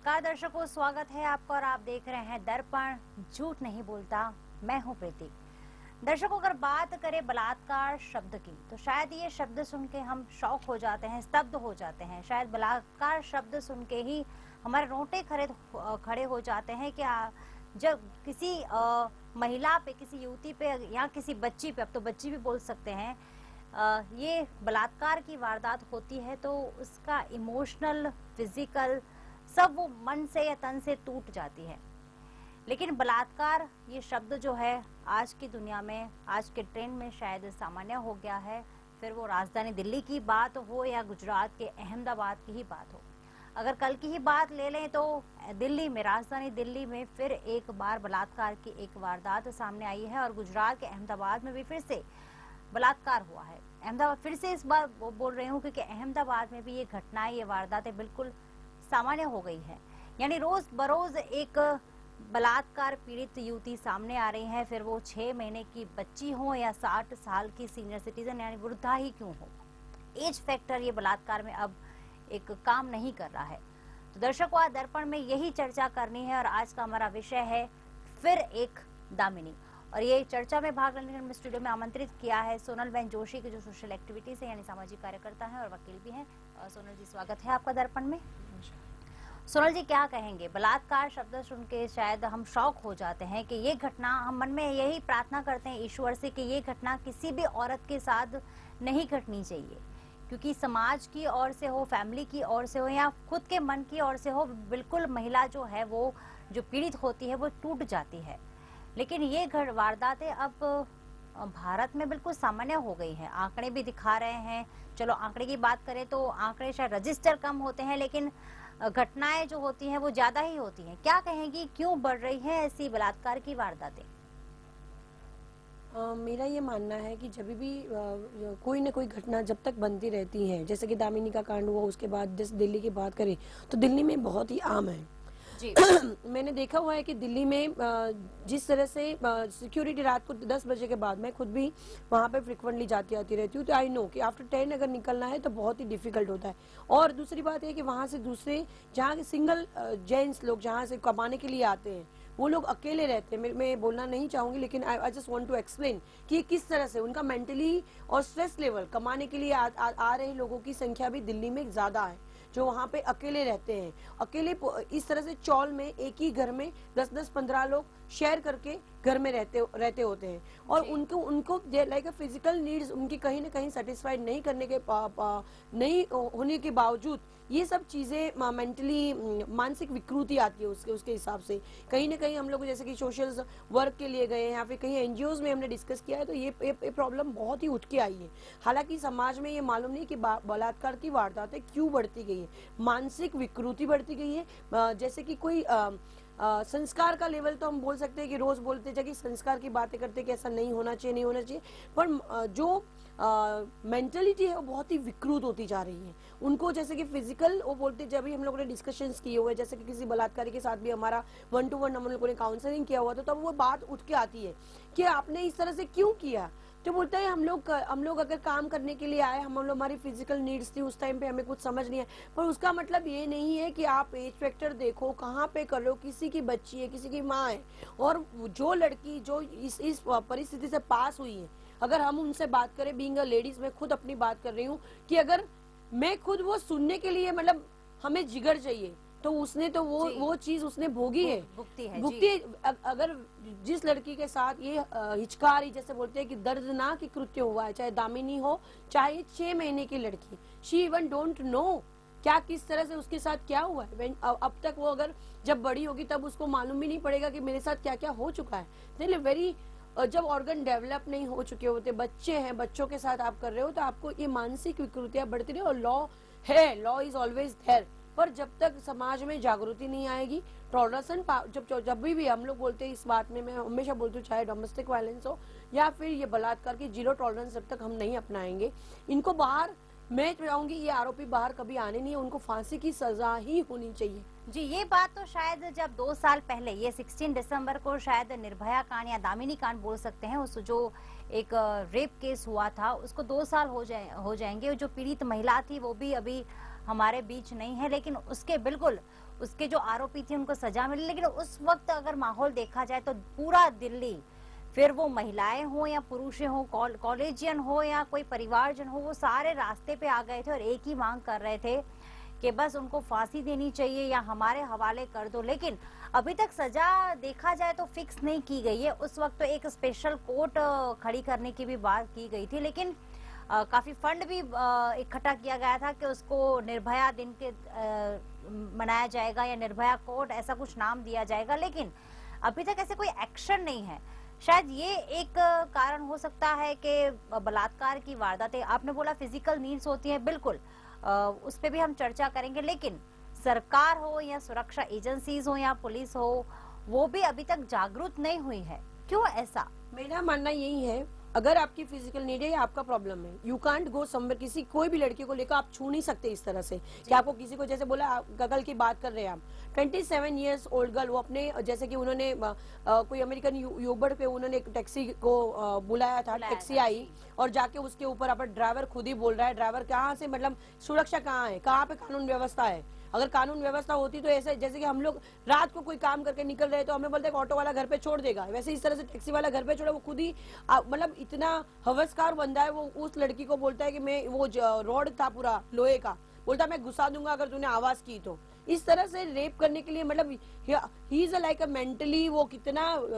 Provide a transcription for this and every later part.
नमस्कार दर्शकों, स्वागत है आपका और आप देख रहे हैं दर्पण झूठ नहीं बोलता। मैं हूं प्रीति। दर्शकों, अगर बात करें बलात्कार शब्द की तो शायद ये शब्द सुन के हम शॉक हो जाते हैं, स्तब्ध हो जाते हैं। शायद बलात्कार शब्द सुन के ही हमारे रोंगटे खड़े हो जाते हैं कि जब किसी महिला पे, किसी युवती पे या किसी बच्ची पे, अब तो बच्ची भी बोल सकते हैं, ये बलात्कार की वारदात होती है तो उसका इमोशनल, फिजिकल सब वो मन से या तन से टूट जाती है। लेकिन बलात्कार ये शब्द जो है आज की दुनिया में, आज के ट्रेंड में शायद सामान्य हो गया है। फिर वो राजधानी दिल्ली की बात हो या गुजरात के अहमदाबाद की ही बात हो। अगर कल की ही बात ले लें तो दिल्ली में, राजधानी दिल्ली में फिर एक बार बलात्कार की एक वारदात सामने आई है और गुजरात के अहमदाबाद में भी फिर से बलात्कार हुआ है। अहमदाबाद फिर से इस बार बोल रही हूँ क्योंकि अहमदाबाद में भी ये घटनाएं, ये वारदातें बिल्कुल सामान्य हो गई है। यानी रोज बरोज एक बलात्कार पीड़ित युवती सामने आ रही है, फिर वो 6 महीने की बच्ची हो या 60 साल की सीनियर सिटीजन, यानी वृद्धा ही क्यों हो। एज फैक्टर ये बलात्कार में अब एक काम नहीं कर रहा है। तो दर्शकों, आज दर्पण में यही चर्चा करनी है और आज का हमारा विषय है फिर एक दामिनी। और ये चर्चा में भाग लेने के लिए स्टूडियो में आमंत्रित किया है सोनल बहन जोशी की, जो सोशल एक्टिविटी से यानी सामाजिक कार्यकर्ता हैं और वकील भी हैं। सोनल जी, स्वागत है आपका दर्पण में। सोनल जी, क्या कहेंगे? बलात्कार शब्द सुन के शायद हम शॉक हो जाते हैं कि ये घटना, हम मन में यही प्रार्थना करते हैं ईश्वर से कि ये घटना किसी भी औरत के साथ नहीं घटनी चाहिए, क्योंकि समाज की ओर से हो, फैमिली की ओर से हो या खुद के मन की ओर से हो, बिल्कुल महिला जो है वो जो पीड़ित होती है वो टूट जाती है। लेकिन ये वारदातें अब भारत में बिल्कुल सामान्य हो गई है। आंकड़े भी दिखा रहे हैं। चलो, आंकड़े की बात करें तो आंकड़े शायद रजिस्टर कम होते हैं, लेकिन घटनाएं जो होती हैं वो ज्यादा ही होती हैं। क्या कहेंगी, क्यों बढ़ रही है ऐसी बलात्कार की वारदातें? मेरा ये मानना है कि जब भी कोई ना कोई घटना जब तक बनती रहती है, जैसे कि दामिनी का कांड हुआ, उसके बाद जैसे दिल्ली की बात करें तो दिल्ली में बहुत ही आम है जी। मैंने देखा हुआ है कि दिल्ली में जिस तरह से सिक्योरिटी रात को 10 बजे के बाद, मैं खुद भी वहाँ पे फ्रिक्वेंटली जाती आती रहती हूँ, तो आई नो कि आफ्टर 10 अगर निकलना है तो बहुत ही डिफिकल्ट होता है। और दूसरी बात है कि वहाँ से दूसरे, जहाँ के सिंगल जेंट्स लोग जहाँ से कमाने के लिए आते हैं, वो लोग अकेले रहते हैं। मैं बोलना नहीं चाहूंगी, लेकिन I just want to explain कि किस तरह से उनका मेंटली और स्ट्रेस लेवल, कमाने के लिए आ रहे लोगों की संख्या भी दिल्ली में ज्यादा है, जो वहाँ पे अकेले रहते हैं। अकेले इस तरह से चौल में एक ही घर में 10-15 लोग शेयर करके घर में रहते होते हैं, और उनको लाइक अ फिजिकल नीड्स उनकी कहीं ना कहीं सेटिस्फाइड नहीं करने के नहीं होने के बावजूद ये सब चीजें मेंटली, मानसिक विकृति आती है उसके हिसाब से। कहीं ना कहीं हम लोग जैसे कि सोशल वर्क के लिए गए या फिर कहीं एनजीओज में हमने डिस्कस किया है तो ये प्रॉब्लम बहुत ही उठ के आई है। हालांकि समाज में ये मालूम नहीं कि बलात्कार की वारदातें क्यों बढ़ती गई है। मानसिक विकृति बढ़ती गई है। जैसे कि कोई संस्कार का लेवल तो हम बोल सकते हैं कि रोज बोलते हैं कि संस्कार की बातें करते कि ऐसा नहीं होना चाहिए, नहीं होना चाहिए, पर जो मेंटलिटी है वो बहुत ही विकृत होती जा रही है। उनको जैसे कि फिजिकल, वो बोलते, जब भी हम लोगों ने डिस्कशंस किए हुए, जैसे कि किसी बलात्कारी के साथ भी हमारा 1-to-1 हम लोगों ने काउंसलिंग किया हुआ, तो तब वो बात उठ के आती है कि आपने इस तरह से क्यों किया। तो बोलता है हम लोग अगर काम करने के लिए आए, हम लोग, हमारी फिजिकल नीड्स थी उस टाइम पे, हमें कुछ समझ नहीं है, पर उसका मतलब ये नहीं है कि आप एज फैक्टर देखो, कहाँ पे कर लो, किसी की बच्ची है, किसी की माँ है, और जो लड़की जो इस परिस्थिति से पास हुई है, अगर हम उनसे बात करें, बीइंग अ लेडीज, मैं खुद अपनी बात कर रही हूँ कि अगर मैं खुद वो सुनने के लिए, मतलब हमें जिगर चाहिए, तो उसने तो वो चीज उसने भोगी है, भुगती है। अगर जिस लड़की के साथ ये हिचकारी, जैसे बोलते हैं कि दर्दनाक कृत्य हुआ है, चाहे दामिनी हो, चाहे 6 महीने की लड़की, शी इवन डोंट नो क्या किस तरह से उसके साथ क्या हुआ है। अब तक वो अगर जब बड़ी होगी तब उसको मालूम भी नहीं पड़ेगा कि मेरे साथ क्या क्या हो चुका है। वेरी, जब ऑर्गन डेवलप नहीं हो चुके होते, बच्चे हैं, बच्चों के साथ आप कर रहे हो, तो आपको ये मानसिक विकृतियां बढ़ती रही। और लॉ है, लॉ इज ऑलवेज देयर, पर जब तक समाज में जागृति नहीं आएगी, टॉलरेंस, जब भी हम लोग बोलते हैं इस बात में, मैं हमेशा बोलती हूँ, चाहे डोमेस्टिक वायलेंस हो या फिर ये बलात्कार की, 0 टॉलरेंस जब तक हम नहीं अपनाएंगे, इनको बाहर, मैं चाहूंगी ये आरोपी बाहर कभी आने नहीं है, उनको फांसी की सजा ही होनी चाहिए। जी, ये बात तो शायद जब 2 साल पहले, ये 16 दिसंबर को शायद निर्भया कांड या दामिनी कांड बोल सकते हैं, उस जो एक रेप केस हुआ था, उसको 2 साल हो जाएंगे। जो पीड़ित महिला थी वो भी अभी हमारे बीच नहीं है, लेकिन उसके बिल्कुल उसके जो आरोपी थे उनको सजा मिली। लेकिन उस वक्त अगर माहौल देखा जाए तो पूरा दिल्ली, फिर वो महिलाएं हो या पुरुष हो, कॉलेजियन हो या कोई परिवारजन हो, वो सारे रास्ते पे आ गए थे और एक ही मांग कर रहे थे कि बस उनको फांसी देनी चाहिए या हमारे हवाले कर दो। लेकिन अभी तक सजा देखा जाए तो फिक्स नहीं की गई है। उस वक्त तो एक स्पेशल कोर्ट खड़ी करने की भी बात की गई थी, लेकिन काफी फंड भी इकट्ठा किया गया था कि उसको निर्भया दिन के मनाया जाएगा या निर्भया कोर्ट, ऐसा कुछ नाम दिया जाएगा। लेकिन अभी तक ऐसे कोई एक्शन नहीं है। शायद ये एक कारण हो सकता है कि बलात्कार की वारदातें, आपने बोला फिजिकल नीड्स होती हैं, बिल्कुल उस पे भी हम चर्चा करेंगे, लेकिन सरकार हो या सुरक्षा एजेंसीज हो या पुलिस हो, वो भी अभी तक जागरूक नहीं हुई है। क्यों ऐसा? मेरा मानना यही है, अगर आपकी फिजिकल नीड है या आपका प्रॉब्लम है, यू कांट गो समवेयर। किसी कोई भी लड़की को लेकर आप छू नहीं सकते इस तरह से कि आपको किसी को, जैसे बोला गगल की बात कर रहे हैं आप, 27 इयर्स ओल्ड गर्ल, वो अपने जैसे कि उन्होंने कोई अमेरिकन यूबर पे उन्होंने एक टैक्सी को बुलाया था, टैक्सी आई और जाके उसके ऊपर अपन ड्राइवर खुद ही बोल रहा है, ड्राइवर कहाँ से, मतलब सुरक्षा कहाँ है, कहाँ पे कानून व्यवस्था है? अगर कानून व्यवस्था होती तो ऐसे जैसे कि हम लोग रात को कोई काम करके निकल रहे तो हमें बोलते हैं ऑटो वाला घर पे छोड़ देगा, वैसे इस तरह से टैक्सी वाला घर पे छोड़ा, वो खुद ही मतलब इतना हवसकार बंदा है, वो उस लड़की को बोलता है कि मैं, वो रोड था पूरा लोहे का, बोलता मैं घुसा दूंगा अगर तूने आवाज की तो। इस तरह से रेप करने के लिए, मतलब he is like a mentally, वो कितना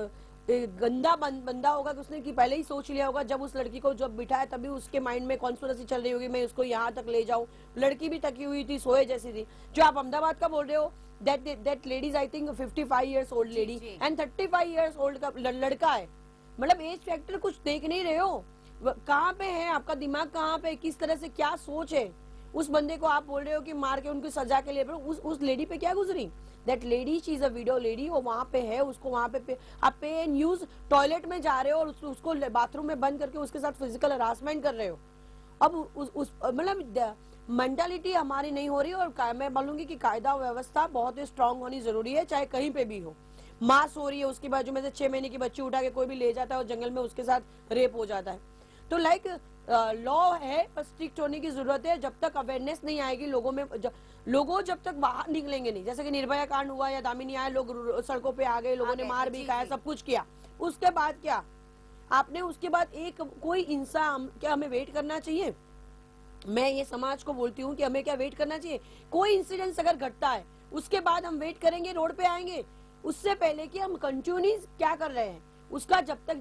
गंदा बंदा होगा कि उसने कि पहले ही सोच लिया होगा, जब उस लड़की को जब बिठाया तभी उसके माइंड में कॉन्स्पिरेसी चल रही होगी, मैं उसको यहाँ तक ले जाऊं। लड़की भी थकी हुई थी, सोए जैसी थी। जो आप अहमदाबाद का बोल रहे हो, that ladies I think 55 years old lady and 35 years old का लड़का है। मतलब एज फैक्टर कुछ देख नहीं रहे हो, कहाँ पे है आपका दिमाग, कहाँ पे, किस तरह से क्या सोच है? उस बंदे को आप बोल रहे हो कि मार के उनकी सजा के लिए, उस लेडी पे क्या गुजरी? That lady, she is a window lady, वो वहां पे है, उसको वहां पे आप पे एंड यूज टॉयलेट में जा रहे हो और उसको बाथरूम में बंद करके उसके साथ फिजिकल हरासमेंट कर रहे हो। अब उस मतलब मेंटालिटी हमारी नहीं हो रही, और मैं बोलूंगी कि कायदा व्यवस्था बहुत ही स्ट्रांग होनी जरूरी है, चाहे कहीं पे भी हो। माँ सो रही है, उसकी बाजू में से 6 महीने की बच्ची उठा के कोई भी ले जाता है और जंगल में उसके साथ रेप हो जाता है। तो लाइक लॉ है, पर स्ट्रिक्ट होने की जरूरत है। जब तक अवेयरनेस नहीं आएगी लोगों में, लोगों जब तक बाहर निकलेंगे नहीं, जैसे कि निर्भया कांड हुआ या दामिनी आया, लोग सड़कों पे आ गए, लोगों ने मार भी खाया, सब कुछ किया, उसके बाद क्या आपने, उसके बाद एक कोई इंसान, क्या हमें वेट करना चाहिए? मैं ये समाज को बोलती हूँ कि हमें क्या वेट करना चाहिए? कोई इंसिडेंस अगर घटता है उसके बाद हम वेट करेंगे, रोड पे आएंगे, उससे पहले कि हम कंटिन्यूस क्या कर रहे हैं उसका, जब तक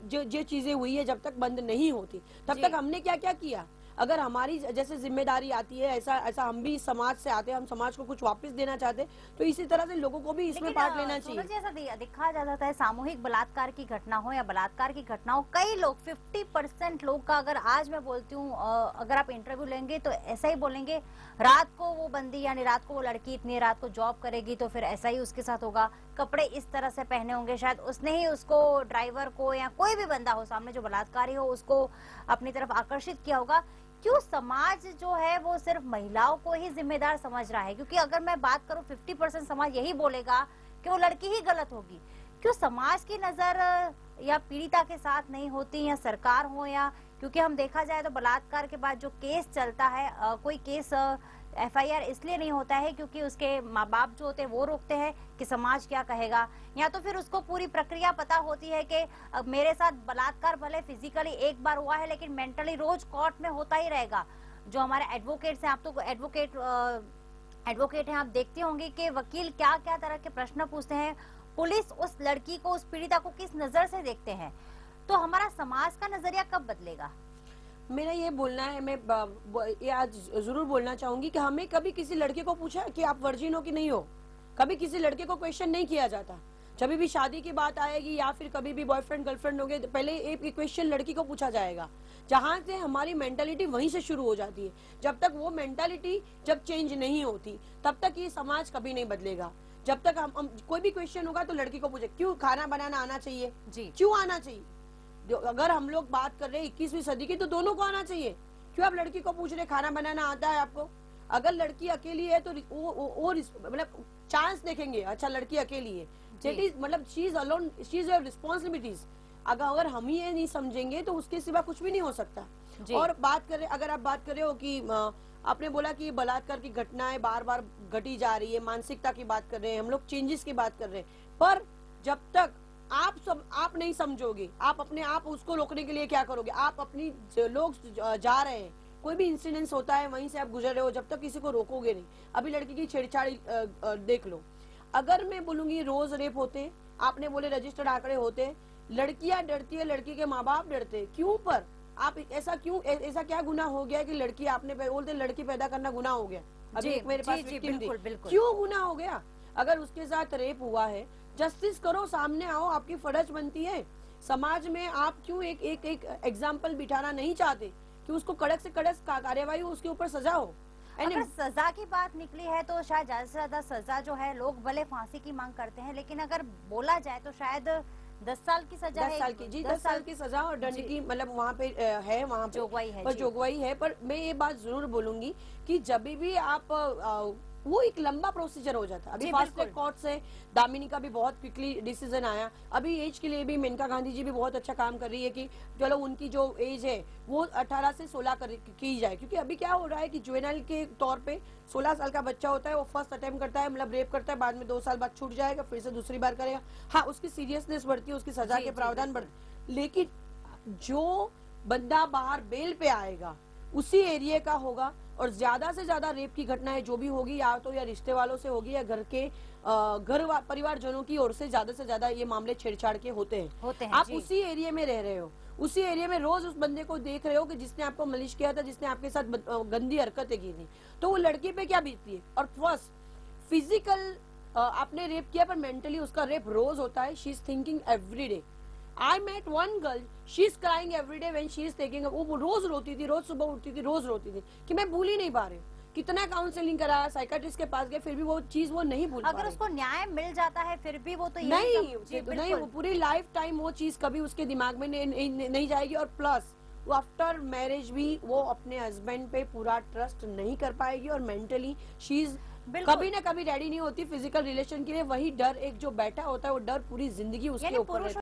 जो चीजें हुई है जब तक बंद नहीं होती तब तक हमने क्या क्या किया? अगर हमारी जैसे जिम्मेदारी आती है, ऐसा हम भी समाज से आते हैं, हम समाज को कुछ वापस देना चाहते हैं, तो इसी तरह से लोगों को भी इसमें पार्ट लेना चाहिए। ऐसा दिखा जाता है, सामूहिक बलात्कार की घटना हो या बलात्कार की घटना हो, कई लोग 50% लोग का, अगर आज मैं बोलती हूँ, अगर आप इंटरव्यू लेंगे तो ऐसा ही बोलेंगे, रात को वो बंदी यानी रात को वो लड़की इतनी रात को जॉब करेगी तो फिर ऐसा ही उसके साथ होगा, कपड़े इस तरह से पहने होंगे, शायद उसने ही उसको, ड्राइवर को या कोई भी बंदा हो सामने जो बलात्कारी हो, उसको अपनी तरफ आकर्षित किया होगा। क्यों समाज जो है वो सिर्फ महिलाओं को ही जिम्मेदार समझ रहा है? क्योंकि अगर मैं बात करूं 50% समाज यही बोलेगा कि वो लड़की ही गलत होगी। क्यों समाज की नजर या पीड़िता के साथ नहीं होती, या सरकार हो, या क्योंकि हम देखा जाए तो बलात्कार के बाद जो केस चलता है, कोई केस FIR इसलिए नहीं होता है क्योंकि उसके माँ बाप जो होते हैं वो रोकते हैं कि समाज क्या कहेगा, या तो फिर उसको पूरी प्रक्रिया पता होती है कि मेरे साथ बलात्कार भले फिजिकली एक बार हुआ है लेकिन मेंटली रोज कोर्ट में होता ही रहेगा। जो हमारे एडवोकेट्स हैं, आप तो एडवोकेट हैं, आप देखते होंगे कि वकील क्या क्या तरह के प्रश्न पूछते हैं, पुलिस उस लड़की को, उस पीड़िता को किस नजर से देखते हैं। तो हमारा समाज का नजरिया कब बदलेगा? मेरा ये बोलना है, मैं ये आज जरूर बोलना चाहूंगी कि हमें कभी किसी लड़के को पूछा कि आप वर्जिन हो कि नहीं हो? कभी किसी लड़के को क्वेश्चन नहीं किया जाता। जब भी शादी की बात आएगी या फिर कभी भी बॉयफ्रेंड गर्लफ्रेंड होंगे, तो पहले एक क्वेश्चन लड़की को पूछा जाएगा। जहां से हमारी मेंटालिटी वहीं से शुरू हो जाती है। जब तक वो मेंटालिटी जब चेंज नहीं होती तब तक ये समाज कभी नहीं बदलेगा। जब तक हम कोई भी क्वेश्चन होगा तो लड़की को पूछे क्यों खाना बनाना आना चाहिए जी, क्यों आना चाहिए? अगर हम लोग बात कर रहे हैं 21वीं सदी की, तो दोनों को आना चाहिए। क्यों आप लड़की को पूछ रहे खाना बनाना आता है आपको? अगर लड़की अकेली है तो वो मतलब चांस देखेंगे, अच्छा लड़की अकेली है, मतलब she is alone, she is your responsibilities. अगर हम ही ये नहीं समझेंगे तो उसके सिवा कुछ भी नहीं हो सकता। और बात करें, अगर आप बात कर रहे हो कि आपने बोला कि बलात्कार की घटनाएं बार बार घटी जा रही है, मानसिकता की बात कर रहे हैं हम लोग, चेंजेस की बात कर रहे हैं, पर जब तक आप नहीं समझोगे, आप अपने आप उसको रोकने के लिए क्या करोगे? आप अपनी लोग जा रहे हैं, कोई भी इंसिडेंस होता है वहीं से आप गुजर रहे हो, जब तक किसी को रोकोगे नहीं। अभी लड़की की छेड़छाड़ी देख लो, अगर मैं बोलूंगी रोज रेप होते, आपने बोले रजिस्टर्ड आंकड़े होते, लड़कियां डरती है, लड़की के माँ बाप डरते, क्यों? पर आप ऐसा क्या गुनाह हो गया कि लड़की, आपने बोलते लड़की पैदा करना गुनाह हो गया, अभी एक मेरे पास विक्टिम थी, क्यों गुनाह हो गया? अगर उसके साथ रेप हुआ है, जस्टिस करो, सामने आओ, आपकी फर्ज बनती है समाज में। आप क्यों एक एग्जाम्पल बिठाना नहीं चाहते कि उसको कड़क से कड़क कार्यवाही हो, उसके ऊपर सजा हो? अगर सजा की बात निकली है तो शायद ज्यादा से ज्यादा सजा जो है, लोग भले फांसी की मांग करते हैं, लेकिन अगर बोला जाए तो शायद 10 साल की सजा 10 साल की, जी 10 साल की सजा और दंड की, मतलब वहाँ पे है, वहाँ जोगवाई है, पर जोगवाई है। पर मैं ये बात जरूर बोलूंगी कि जब भी आप वो एक लंबा प्रोसीजर हो जाता है। अभी फास्ट ट्रैक कोर्ट से दामिनी का भी बहुत क्विकली डिसीजन आया। अभी एज के लिए भी मेनका गांधी जी भी बहुत अच्छा काम कर रही है कि चलो उनकी जो एज है वो 18 से 16 की जाए, क्योंकि अभी क्या हो रहा है कि जुवेनाइल के तौर पे 16 साल का बच्चा होता है, वो फर्स्ट अटेम्प्ट करता है, मतलब रेप करता है, बाद में 2 साल बाद छूट जाएगा, फिर से दूसरी बार करेगा। हाँ, उसकी सीरियसनेस बढ़ती है, उसकी सजा के प्रावधान बढ़ते, लेकिन जो बंदा बाहर बेल पे आएगा उसी एरिया का होगा। और ज्यादा से ज्यादा रेप की घटनाएं जो भी होगी, या तो या रिश्ते वालों से होगी या घर परिवारजनों की ओर से ज्यादा ये मामले छेड़छाड़ के होते हैं। आप उसी एरिया में रह रहे हो, उसी एरिया में रोज उस बंदे को देख रहे हो कि जिसने आपको मलिश किया था, जिसने आपके साथ गंदी हरकतें की थी, तो वो लड़की पे क्या बीतती है। और फर्स्ट फिजिकल आपने रेप किया, पर मेंटली उसका रेप रोज होता है। She is thinking every day. I met one girl, she is crying every day when she is taking a, वो रोज रोती थी, रोज सुबह उठती थी, रोज रोती थी कि मैं भूल ही नहीं पा रही हूँ। कितना काउंसलिंग कराया, साइकाट्रिस्ट के पास गए, फिर भी वो चीज वो नहीं भूल पा रही। अगर उसको न्याय मिल जाता है फिर भी वो तो नहीं, वो पूरी लाइफ टाइम वो चीज कभी उसके दिमाग में नहीं जाएगी। और प्लस वो आफ्टर मैरिज भी वो अपने हस्बैंड पे पूरा ट्रस्ट नहीं कर पाएगी, और मेंटली शी इज कभी ना कभी रेडी नहीं होती फिजिकल रिलेशन के लिए। वही डर एक जो बैठा होता है, वो डर पूरी जिंदगी उसके ऊपर